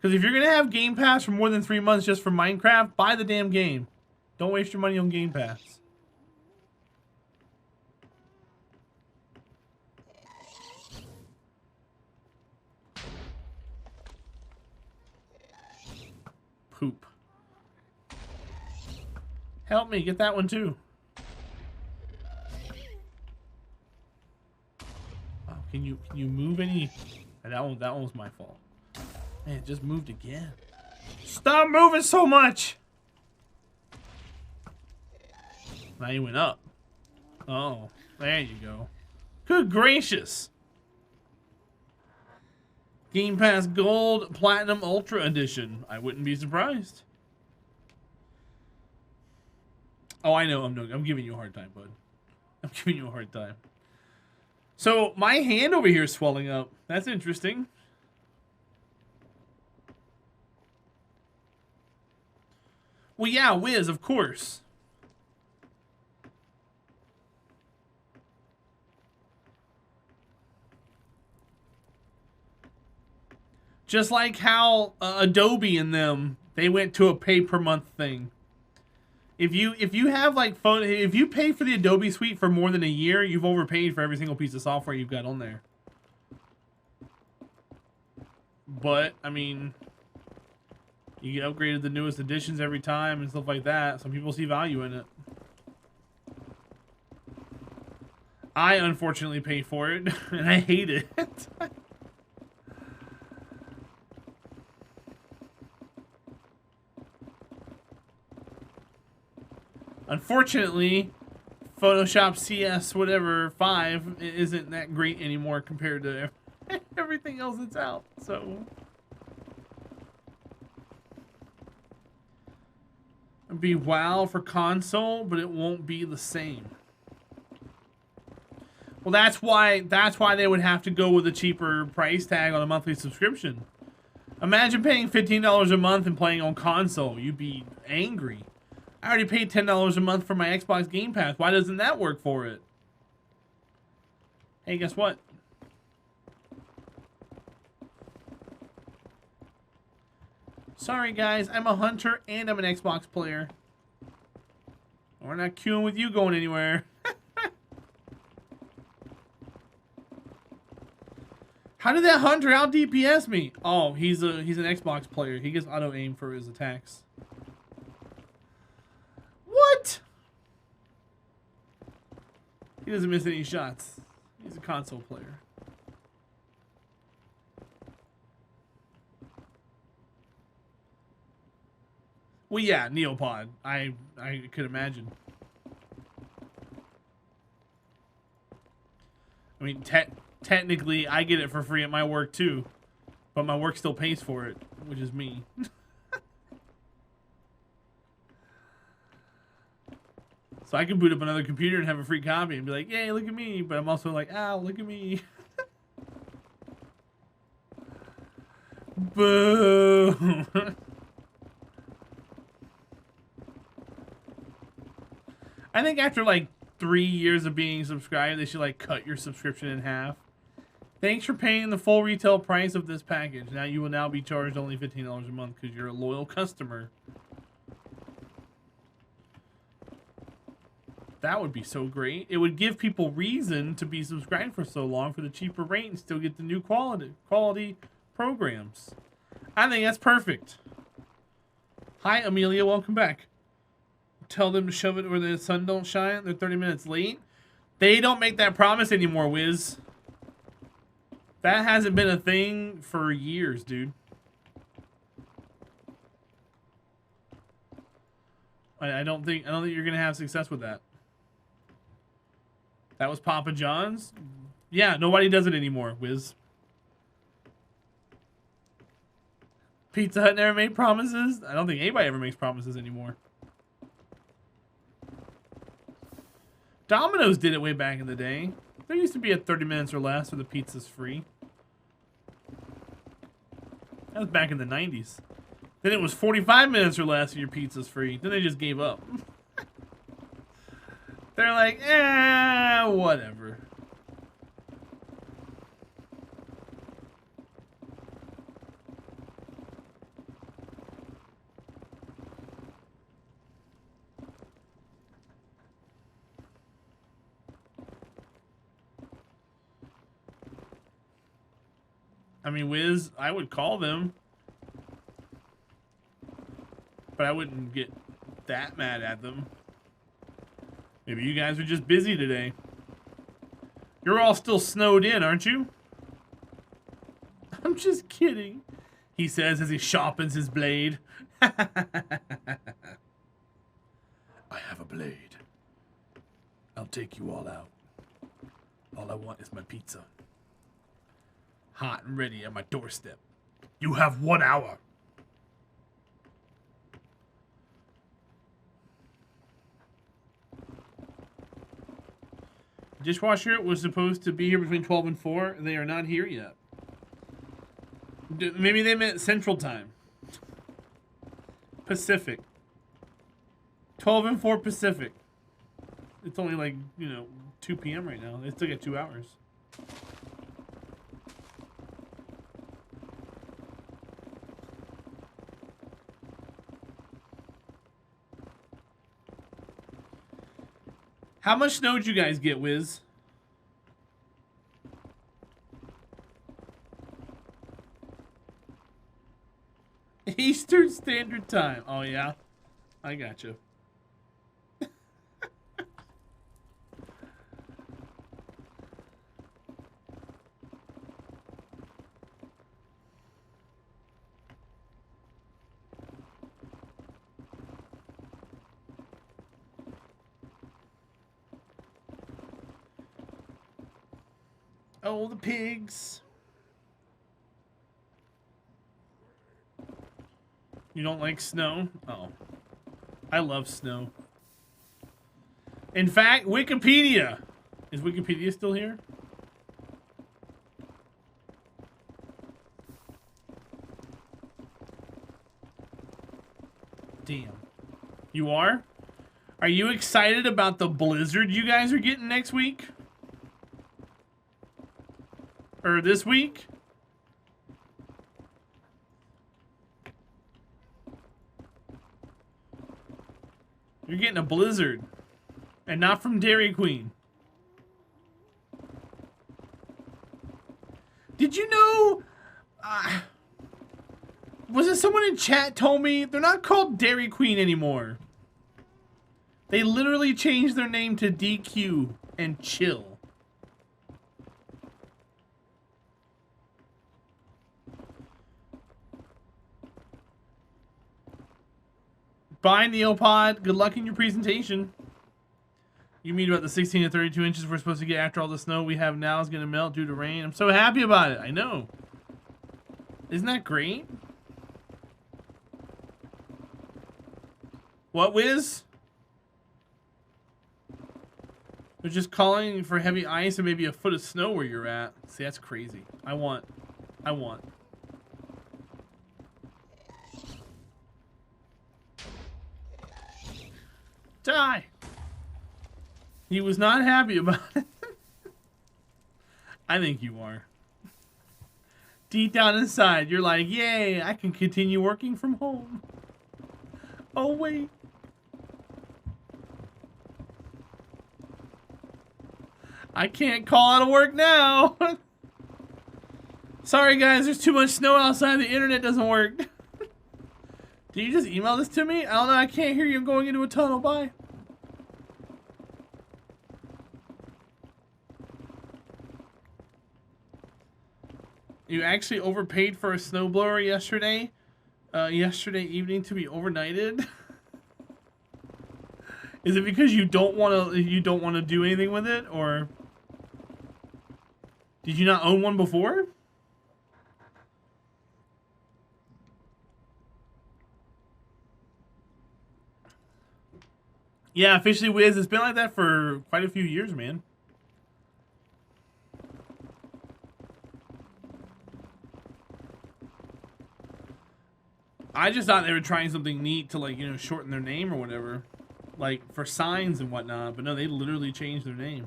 Because if you're going to have Game Pass for more than 3 months just for Minecraft, buy the damn game. Don't waste your money on Game Pass. Poop. Help me get that one too. Oh, can you move any? That one was my fault. Man, it just moved again. Stop moving so much. Now you went up. Oh, there you go. Good gracious. Game Pass Gold Platinum Ultra Edition. I wouldn't be surprised. Oh, I know. I'm giving you a hard time, bud. I'm giving you a hard time. So my hand over here is swelling up. That's interesting. Well, yeah, Wiz, of course. Just like how Adobe and them, they went to a pay per month thing. If you have like if you pay for the Adobe suite for more than a year, you've overpaid for every single piece of software you've got on there. But I mean, you get upgraded the newest editions every time and stuff like that. Some people see value in it. I unfortunately pay for it, and I hate it. Unfortunately, Photoshop CS whatever 5 isn't that great anymore compared to everything else that's out. So it'd be WoW for console, but it won't be the same. Well, that's why they would have to go with a cheaper price tag on a monthly subscription. Imagine paying $15 a month and playing on console. You'd be angry. I already paid $10 a month for my Xbox Game Pass. Why doesn't that work for it? Hey, guess what? Sorry, guys. I'm a hunter and I'm an Xbox player. We're not queuing with you going anywhere. How did that hunter out DPS me? Oh, he's an Xbox player. He gets auto aim for his attacks. What? He doesn't miss any shots. He's a console player. Well, yeah, Neopod. I could imagine. I mean, technically, I get it for free at my work too, but my work still pays for it, which is me. So I can boot up another computer and have a free copy and be like, yay, look at me. But I'm also like, ow, look at me. Boo. I think after like 3 years of being subscribed, they should like cut your subscription in half. Thanks for paying the full retail price of this package. Now you will now be charged only $15 a month because you're a loyal customer. That would be so great. It would give people reason to be subscribed for so long for the cheaper rate and still get the new quality programs. I think that's perfect. Hi, Amelia. Welcome back. Tell them to shove it where the sun don't shine. They're 30 minutes late. They don't make that promise anymore, Wiz. That hasn't been a thing for years, dude. I don't think you're gonna have success with that. That was Papa John's? Yeah, nobody does it anymore, Wiz. Pizza Hut never made promises? I don't think anybody ever makes promises anymore. Domino's did it way back in the day. There used to be a 30 minutes or less where the pizza's free. That was back in the 90s. Then it was 45 minutes or less and your pizza's free. Then they just gave up. They're like, whatever. I mean, Wiz, I would call them. But I wouldn't get that mad at them. Maybe you guys are just busy today. You're all still snowed in, aren't you? I'm just kidding, he says as he sharpens his blade. I have a blade. I'll take you all out. All I want is my pizza. Hot and ready at my doorstep. You have 1 hour. Dishwasher was supposed to be here between 12 and 4. They are not here yet. Maybe they meant Central Time. Pacific. 12 and 4 Pacific. It's only like, 2 p.m. right now. They still got 2 hours. How much snow did you guys get, Wiz? Eastern Standard Time. Oh, yeah? I gotcha. Oh, the pigs. You don't like snow? Oh. I love snow. In fact, Wikipedia. Is Wikipedia still here? Damn. You are? Are you excited about the blizzard you guys are getting next week? Or this week? You're getting a blizzard. And not from Dairy Queen. Did you know... was it someone in chat told me they're not called Dairy Queen anymore? They literally changed their name to DQ and Chill. Bye, Neopod. Good luck in your presentation. You mean about the 16 to 32 inches we're supposed to get after all the snow we have now is going to melt due to rain? I'm so happy about it. I know. Isn't that great? What, Wiz? They're just calling for heavy ice and maybe a foot of snow where you're at. See, that's crazy. I want. Die! He was not happy about it. I think you are. Deep down inside, you're like, yay, I can continue working from home. Oh, wait. I can't call out of work now. Sorry, guys, there's too much snow outside. The internet doesn't work. Did you just email this to me? I don't know. I can't hear you. I'm going into a tunnel. Bye. You actually overpaid for a snowblower yesterday? Yesterday evening to be overnighted? Is it because you don't want to do anything with it, or did you not own one before? Yeah, officially, Wiz. It's been like that for quite a few years, man. I just thought they were trying something neat to, like, shorten their name or whatever. Like, for signs and whatnot. But no, they literally changed their name.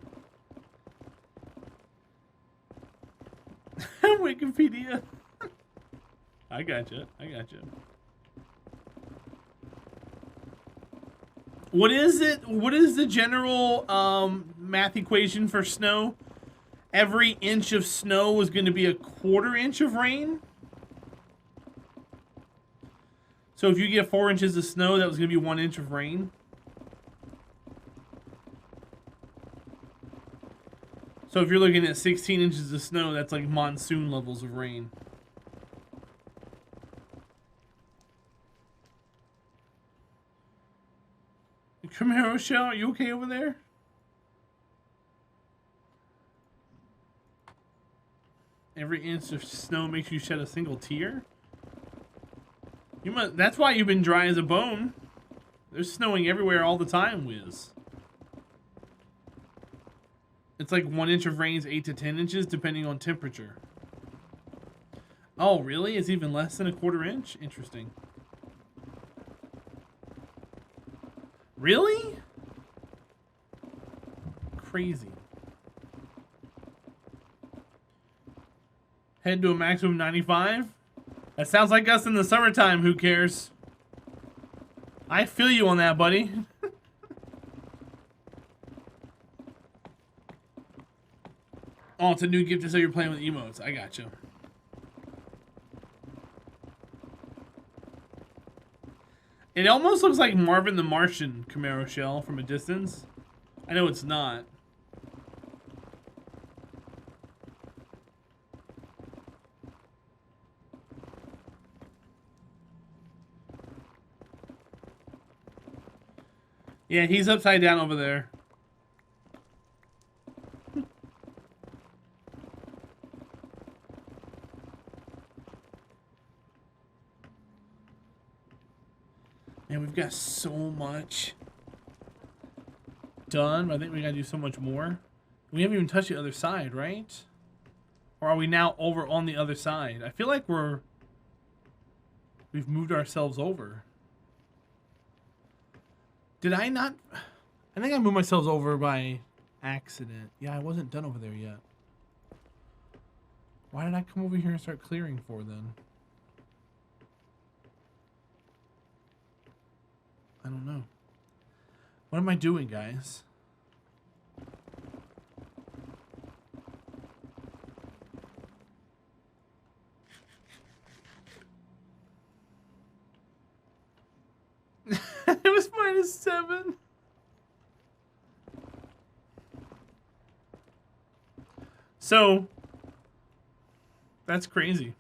Wikipedia. I gotcha. What is it? What is the general math equation for snow? every inch of snow was going to be a quarter inch of rain. So if you get 4 inches of snow, that was going to be 1 inch of rain. So if you're looking at 16 inches of snow, that's like monsoon levels of rain. Come here, Rochelle. Are you okay over there? Every inch of snow makes you shed a single tear? You must. That's why you've been dry as a bone. There's snowing everywhere all the time, Wiz. It's like 1 inch of rain is 8 to 10 inches, depending on temperature. Oh, really? It's even less than a quarter inch? Interesting. Really? Crazy. Head to a maximum 95? That sounds like us in the summertime, who cares? I feel you on that, buddy. Oh, it's a new gift to say you're playing with emotes. I got you. It almost looks like Marvin the Martian Camaro shell from a distance. I know it's not. Yeah, he's upside down over there. Man, we've got so much done. I think we gotta do so much more. We haven't even touched the other side, right? Or are we now over on the other side? I feel like we've moved ourselves over. Did I not? I think I moved myself over by accident. Yeah, I wasn't done over there yet. Why did I come over here and start clearing for then? I don't know. What am I doing, guys? It was -7. So, that's crazy.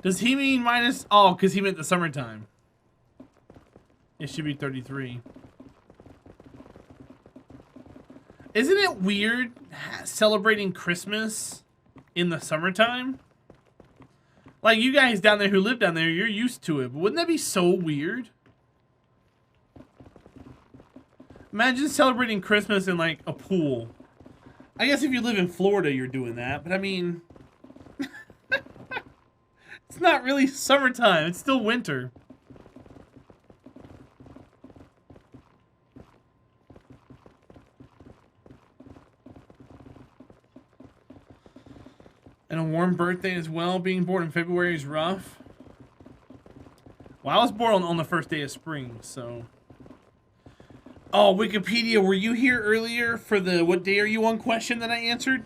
Does he mean minus? Oh, because he meant the summertime. It should be 33. Isn't it weird celebrating Christmas in the summertime? Like, you guys down there who live down there, you're used to it. But wouldn't that be so weird? Imagine celebrating Christmas in, like, a pool. I guess if you live in Florida, you're doing that. But, I mean... It's not really summertime. It's still winter. And a warm birthday as well. Being born in February is rough. Well, I was born on the first day of spring, so... Oh, Wikipedia, were you here earlier for the "what day are you on" question that I answered?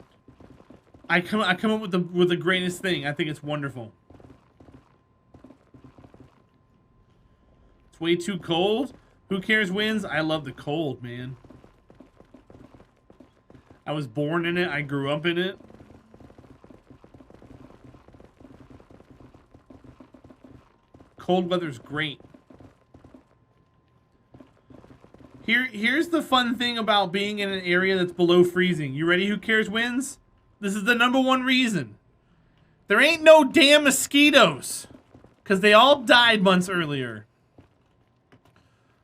I come up with the greatest thing. I think it's wonderful. It's way too cold. Who cares wins? I love the cold, man. I was born in it. I grew up in it. Cold weather's great. Here's the fun thing about being in an area that's below freezing. You ready? Who cares wins? This is the #1 reason. There ain't no damn mosquitoes. Because they all died months earlier.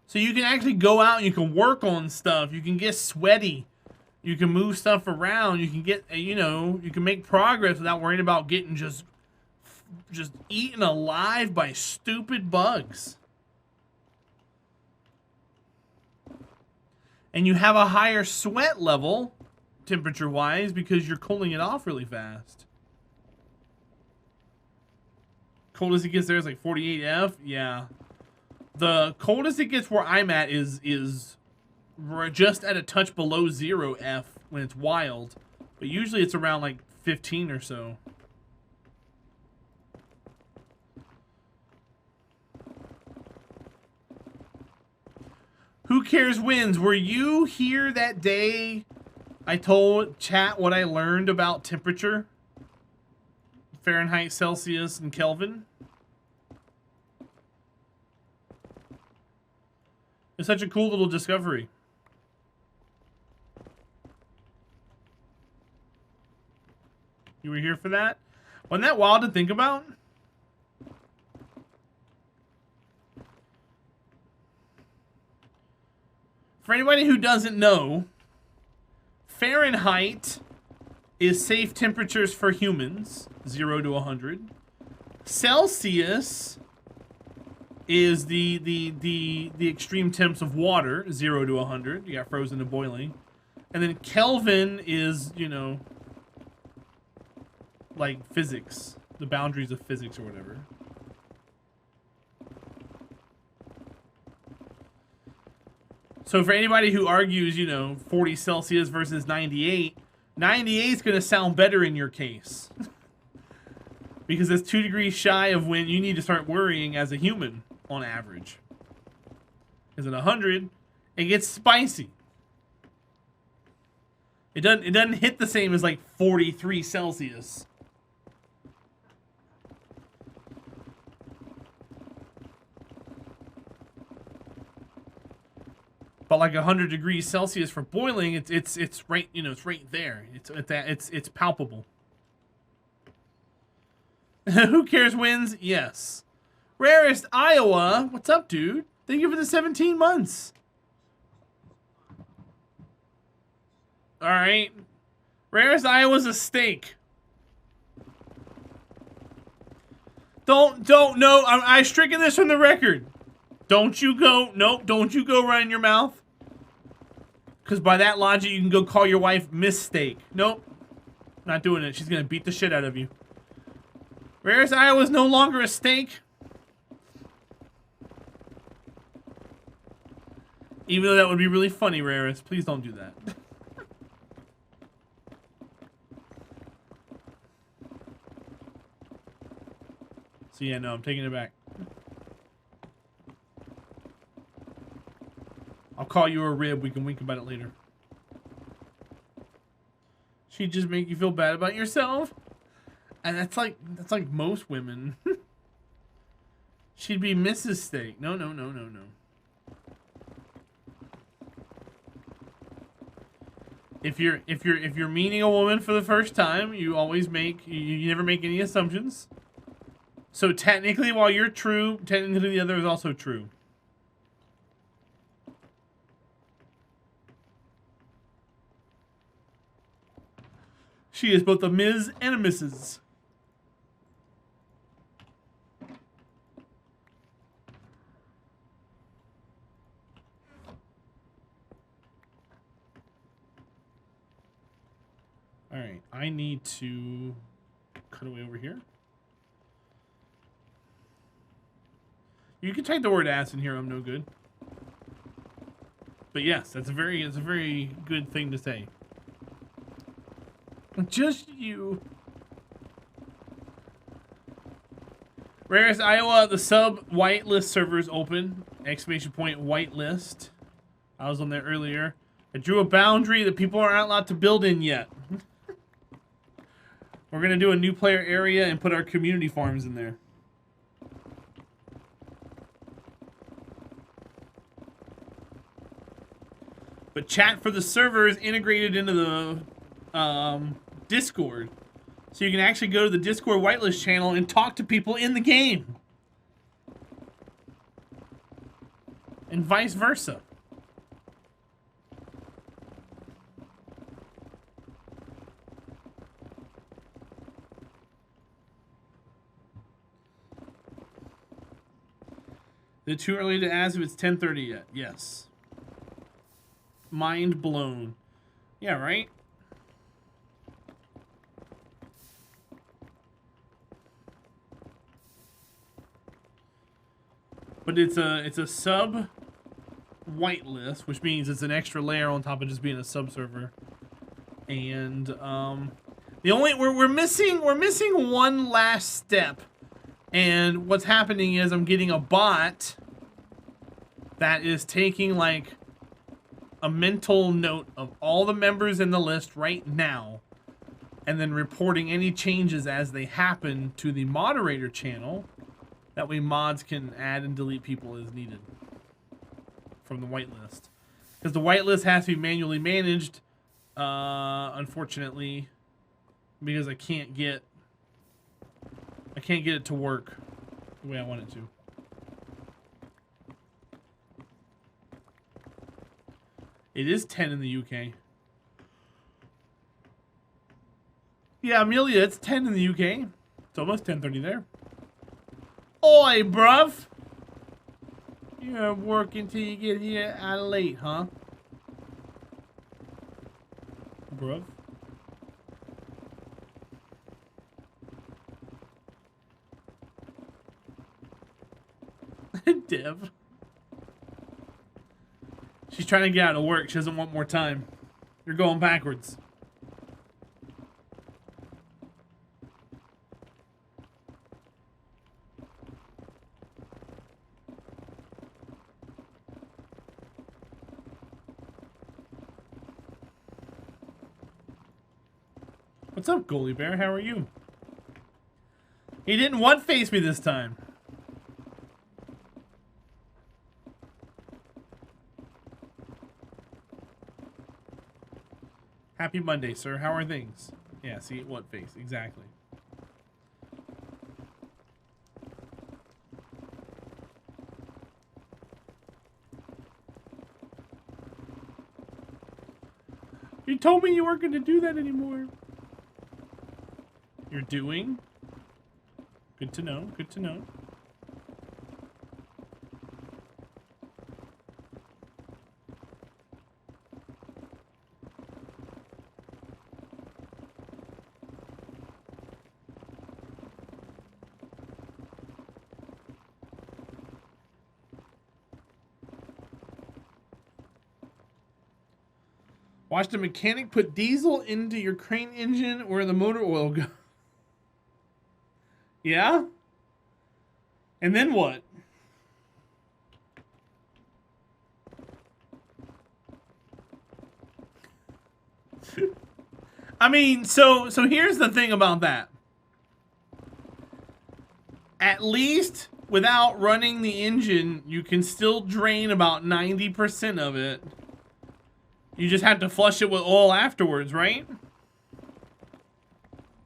So you can actually go out and you can work on stuff. You can get sweaty. You can move stuff around. You can get, you know, you can make progress without worrying about getting just eaten alive by stupid bugs. And you have a higher sweat level, temperature-wise, because you're cooling it off really fast. Coldest it gets there is like 48 F. Yeah. The coldest it gets where I'm at is we're just at a touch below 0 F when it's wild, but usually it's around like 15 or so. Who cares wins? Were you here that day I told chat what I learned about temperature? Fahrenheit, Celsius, and Kelvin? It's such a cool little discovery. You were here for that? Wasn't that wild to think about? For anybody who doesn't know, Fahrenheit is safe temperatures for humans, 0 to 100. Celsius is the extreme temps of water, 0 to 100. You got frozen to boiling. And then Kelvin is, you know, like physics, the boundaries of physics or whatever. So for anybody who argues, you know, 40 Celsius versus 98, 98 is going to sound better in your case. Because it's 2 degrees shy of when you need to start worrying as a human on average. Because at 100, it gets spicy. It doesn't hit the same as like 43 Celsius. But like 100 degrees Celsius for boiling, it's right, you know, it's right there. It's palpable. Who cares wins? Yes. Rarest Iowa, what's up, dude? Thank you for the 17 months. All right. Rarest Iowa's a steak. Don't no. I stricken this from the record. Don't you go, nope, don't you go running your mouth. Because by that logic, you can go call your wife Miss Steak. Nope, not doing it. She's going to beat the shit out of you. Rarest Iowa's no longer a steak. Even though that would be really funny, Rarest. Please don't do that. So yeah, no, I'm taking it back. I'll call you a rib. We can wink about it later. She'd just make you feel bad about yourself. And that's like most women. She'd be Mrs. Steak. No. If you're meeting a woman for the first time, you always you never make any assumptions. So technically, while you're true, technically the other is also true. She is both a Ms. and a Mrs. Alright, I need to cut away over here. You can type the word ass in here, I'm no good. But yes, it's a very good thing to say. Just you. Rarest Iowa, the sub whitelist server is open. Exclamation point whitelist. I was on there earlier. I drew a boundary that people aren't allowed to build in yet. We're gonna do a new player area and put our community farms in there. But chat for the server is integrated into the Discord. So you can actually go to the Discord whitelist channel and talk to people in the game. And vice versa. Is it too early to ask if it's 10:30 yet? Yes. Mind blown. Yeah, right? But it's a sub whitelist, which means it's an extra layer on top of just being a sub server. And the only we're missing one last step. And what's happening is I'm getting a bot that is taking like a mental note of all the members in the list right now, and then reporting any changes as they happen to the moderator channel. That way mods can add and delete people as needed from the whitelist. Because the whitelist has to be manually managed, unfortunately, because I can't get it to work the way I want it to. It is 10 in the UK. Yeah, Amelia, it's 10 in the UK. It's almost 10:30 there. Oi, bruv! You're working till you get here out late, huh? Bruv. Dev. She's trying to get out of work. She doesn't want more time. You're going backwards. What's up, Goalie Bear? How are you? He didn't one-face me this time. Happy Monday, sir. How are things? Yeah, see, what face? Exactly. You told me you weren't going to do that anymore. You're doing? Good to know. Good to know. Watch the mechanic put diesel into your crane engine where the motor oil goes. Yeah? And then what? I mean, so here's the thing about that. At least without running the engine, you can still drain about 90% of it. You just have to flush it with oil afterwards, right?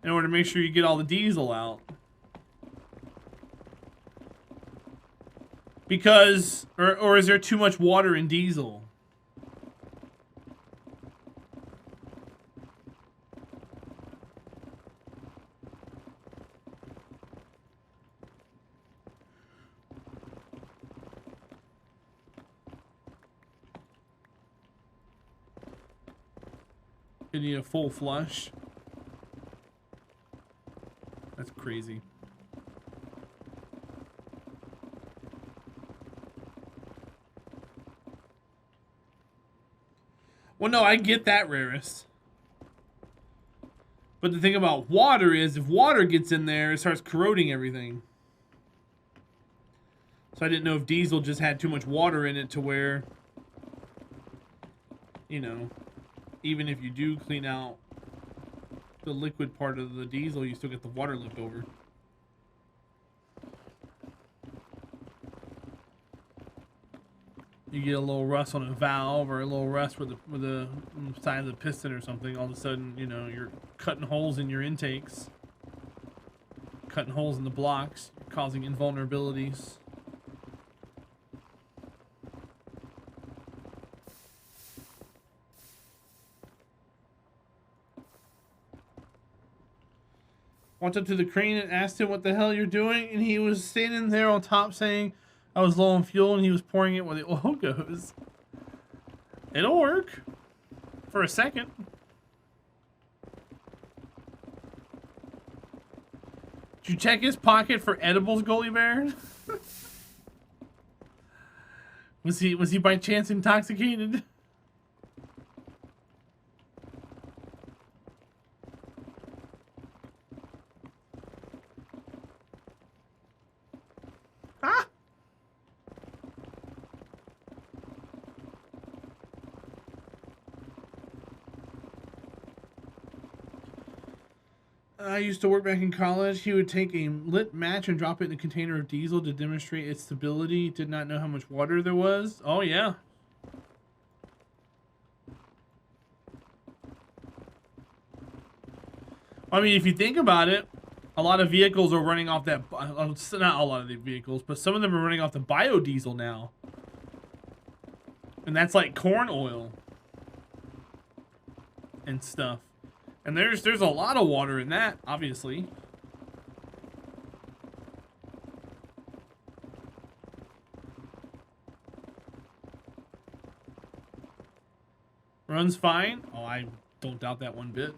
In order to make sure you get all the diesel out. Because, or is there too much water in diesel? You need a full flush. That's crazy. Well, no, I get that, Rarest. But the thing about water is, if water gets in there, it starts corroding everything. So I didn't know if diesel just had too much water in it to where, you know, even if you do clean out the liquid part of the diesel, you still get the water left over. You get a little rust on a valve or a little rust with the side of the piston or something, all of a sudden, you know, you're cutting holes in your intakes, cutting holes in the blocks, causing invulnerabilities. Walked up to the crane and asked him what the hell you're doing, and he was standing there on top saying I was low on fuel, and he was pouring it where the oil goes. It'll work. For a second. Did you check his pocket for edibles, Goalie Bear? Was he by chance intoxicated? Ah! I used to work back in college. He would take a lit match and drop it in a container of diesel to demonstrate its stability. Did not know how much water there was. Oh, yeah. I mean, if you think about it, a lot of vehicles are running off that... Not a lot of the vehicles, but some of them are running off the biodiesel now. And that's like corn oil. And stuff. And there's a lot of water in that, obviously. Runs fine. Oh, I don't doubt that one bit.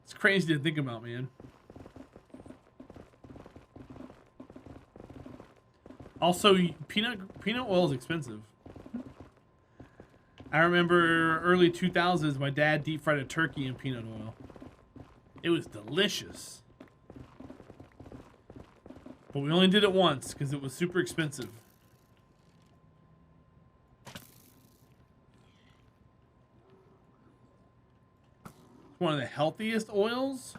It's crazy to think about, man. Also, peanut oil is expensive. I remember early 2000s, my dad deep fried a turkey in peanut oil. It was delicious. But we only did it once because it was super expensive. It's one of the healthiest oils?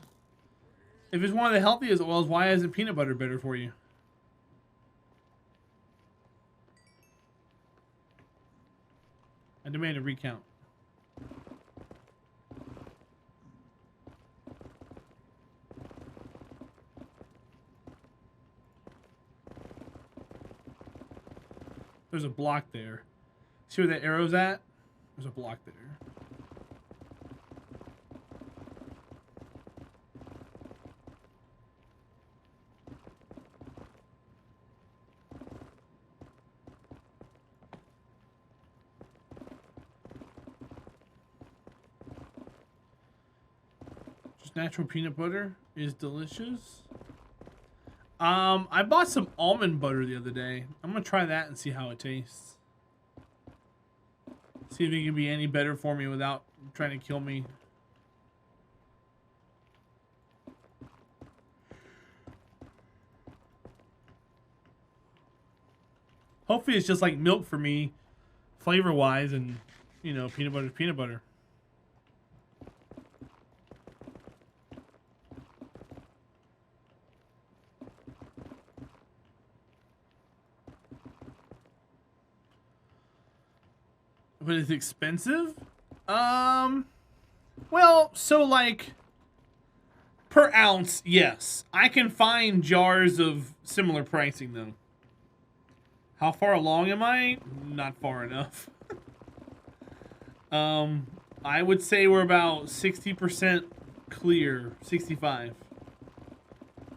If it's one of the healthiest oils, why isn't peanut butter better for you? I demand a recount. There's a block there. See where that arrow's at? There's a block there. Natural peanut butter is delicious. I bought some almond butter the other day. I'm gonna try that and see how it tastes. See if it can be any better for me without trying to kill me. Hopefully it's just like milk for me, flavor-wise, and, you know, peanut butter is peanut butter. But it's expensive? Well, so like per ounce, yes. I can find jars of similar pricing though. How far along am I? Not far enough. I would say we're about 60% clear, 65.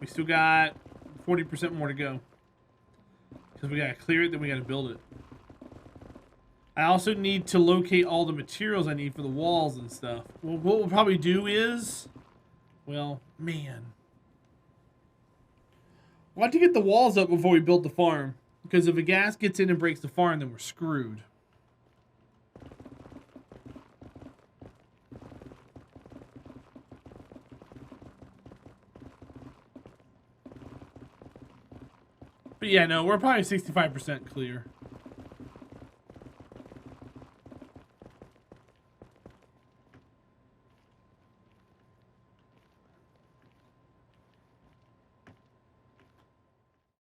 We still got 40% more to go. Because we gotta clear it, then we gotta build it. I also need to locate all the materials I need for the walls and stuff. Well, what we'll probably do is... Well, man. We'll have to get the walls up before we build the farm. Because if a gas gets in and breaks the farm, then we're screwed. But yeah, no, we're probably 65% clear.